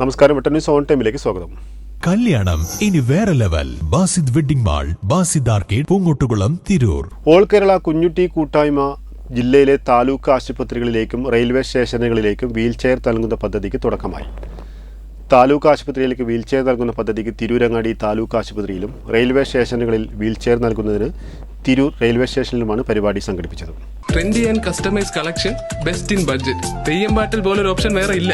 നമസ്കാരം, news on ടൈമിലേക്ക് സ്വാഗതം. കല്യാണം ഇനി വേറെ level. Basid wedding mall, Basid arcade, Poongottukulam, Tirur. All Kerala Kunjutty കൂട്ടായ്മ ജില്ലയിലെ താലൂക്ക് ആശുപത്രികളിലേക്കും റെയിൽവേ സ്റ്റേഷനുകളിലേക്കും വീൽചെയർ നൽകുന്ന പദ്ധതിക്ക് തുടക്കമായി. താലൂക്ക് ആശുപത്രിയിലേക്ക് വീൽചെയർ നൽകുന്ന പദ്ധതിക്ക് തിരൂരങ്ങാടി താലൂക്ക് ആശുപത്രിയിലും റെയിൽവേ സ്റ്റേഷനുകളിൽ വീൽചെയർ നൽകുന്നതിന് തിരൂർ റെയിൽവേ സ്റ്റേഷനിലുമാണ് പരിപാടി സംഘടിപ്പിച്ചത്. Trendy and customise collection, best in budget. Theyyam പാട്ടിൽ പോലൊരു ഓപ്ഷൻ വേറെ ഇല്ല.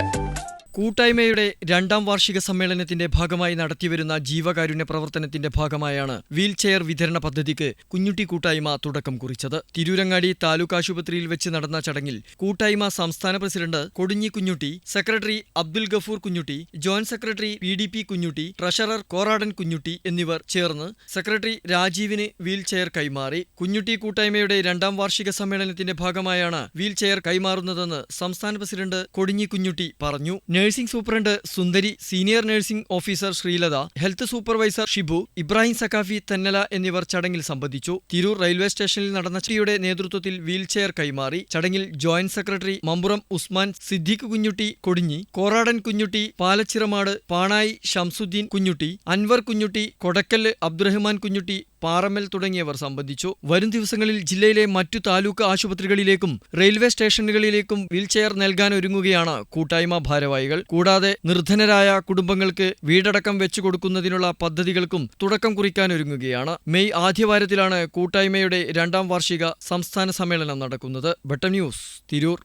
കൂട്ടായ്മയുടെ 2ാം വാർഷിക സമ്മേളനത്തിന്റെ ഭാഗമായി നടത്തിവരുന്ന ജീവകാരുണ്യ പ്രവർത്തനത്തിന്റെ ഭാഗമായാണ് വീൽചെയർ വിതരണ പദ്ധതിക്ക് കുഞ്ഞുട്ടി കൂട്ടായ്മ തുടക്കം കുറിച്ചത്. തിരൂരങ്ങാടി താലൂക്ക് ആശുപത്രിയിൽ വെച്ച് നടന്ന ചടങ്ങിൽ കൂട്ടായ്മ സംസ്ഥാന president Kodinji Kunjutty, secretary Abdul Gafoor Kunjutty, joint secretary PDP Kunjutty, treasurer Koradan Kunjutty എന്നിവർ ചേർന്ന് സെക്രട്ടറി രാജീവിന് വീൽചെയർ കൈമാറി. കുഞ്ഞുട്ടി കൂട്ടായ്മയുടെ 2ാം വാർഷിക സമ്മേളനത്തിന്റെ ഭാഗമായാണ് വീൽചെയർ കൈമാറുന്നതെന്ന് സംസ്ഥാന പ്രസിഡന്റ് കൊടിഞ്ഞി കുഞ്ഞുട്ടി പറഞ്ഞു. Nursing superintendent Sundari, senior nursing officer Sreelatha, health supervisor Shibu, Ibrahim Saqafi Thennala എന്നിവർ ചടങ്ങിൽ സംബന്ധിച്ചു. തിരൂർ റെയിൽവേ സ്റ്റേഷനിൽ നടന്ന ചടങ്ങിന്റെ നേതൃത്വത്തിൽ വീൽചെയർ കൈമാറി. ചടങ്ങിൽ ജോയിന്റ് സെക്രട്ടറി മമ്പുറം ഉസ്മാൻ, സിദ്ദീഖ് കുഞ്ഞുട്ടി കൊടിഞ്ഞി, കോറാടൻ കുഞ്ഞുട്ടി, പാലച്ചിറമാട്, പാണായി ഷംസുദ്ദീൻ കുഞ്ഞുട്ടി, അൻവർ കുഞ്ഞുട്ടി, കൊടക്കല്ല് അബ്ദുറഹ്മാൻ കുഞ്ഞുട്ടി, പാറമ്മൽ തുടങ്ങിയവർ സംബന്ധിച്ചു. വരും ദിവസങ്ങളിൽ ജില്ലയിലെ മറ്റു താലൂക്ക് ആശുപത്രികളിലേക്കും റെയിൽവേ സ്റ്റേഷനുകളിലേക്കും വീൽചെയർ നൽകാനൊരുങ്ങുകയാണ് കൂട്ടായ്മ ഭാരവാഹികൾ. കൂടാതെ നിർധനരായ കുടുംബങ്ങൾക്ക് വീടടക്കം വെച്ചുകൊടുക്കുന്നതിനുള്ള പദ്ധതികൾക്കും തുടക്കം കുറിക്കാനൊരുങ്ങുകയാണ്. മെയ് ആദ്യവാരത്തിലാണ് കൂട്ടായ്മയുടെ 2ാം വാർഷിക സംസ്ഥാന സമ്മേളനം നടക്കുന്നത്. ബട്ടം ന്യൂസ്, തിരൂർ.